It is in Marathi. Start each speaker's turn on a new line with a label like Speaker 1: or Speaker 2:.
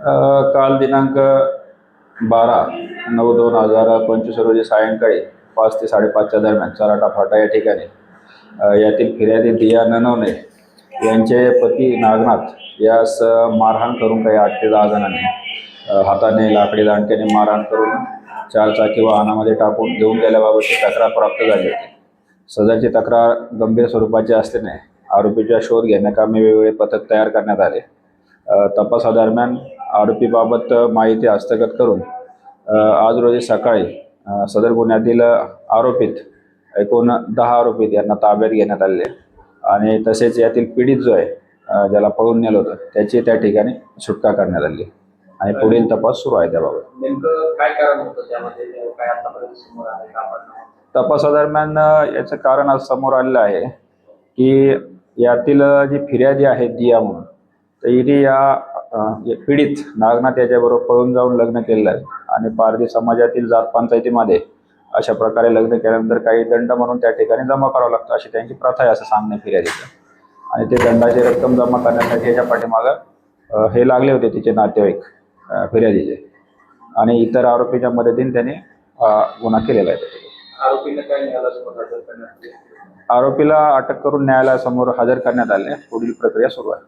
Speaker 1: काल दिनांक 12/9/2025 रोजी सायंकाळी 5 ते 5:30च्या दरम्यान चराटा फाटा या ठिकाणी यातील फिर्यादी दिया ननवणे यांचे पती नागनाथ यास मारहाण करून काही 8 ते 10 जणांनी हाताने लाकडी दांडक्याने मारहाण करून चारचाकी वाहनामध्ये टाकून घेऊन गेल्याबाबतची तक्रार प्राप्त झाली होती. सदरची तक्रार गंभीर स्वरूपाची असल्याने आरोपीचा शोध घेण्याकामी वेगवेगळे पथक तयार करण्यात आले. तपासादरम्यान आरोपीबाबत माहिती हस्तगत करून आज रोजी सकाळी सदर गुन्ह्यातील आरोपित एकूण 10 आरोपित यांना ताब्यात घेण्यात आले आणि तसेच यातील पीडित जो आहे ज्याला पळून नेलं होतं त्याची त्या ठिकाणी सुटका करण्यात आली आणि पुढील तपास सुरू आहे. त्याबाबत
Speaker 2: नेमकं काय कारण होतं त्यामध्ये, काय आतापर्यंत समोर आलं का?
Speaker 1: तपासादरम्यान याचं कारण आज समोर आलेलं आहे की यातील जी फिर्यादी आहे दिया म्हणून, तर हिने या पीडित नागनाथ याच्याबरोबर पळून जाऊन लग्न केलेलं आहे आणि पारधी समाजातील जात पंचायतीमध्ये अशा प्रकारे लग्न केल्यानंतर काही दंड म्हणून त्या ठिकाणी जमा करावं लागतं अशी त्यांची प्रथा आहे असं सांगणे फिर्यादीचं. आणि ते दंडाची रक्कम जमा करण्यासाठी याच्या पाठीमागं हे लागले होते तिचे नातेवाईक फिर्यादीचे आणि इतर आरोपीच्या मदतीने त्यांनी गुन्हा केलेला आहे. आरोपीला अटक करून न्यायालयासमोर हजर करण्यात आले. पुढील प्रक्रिया सुरू आहे.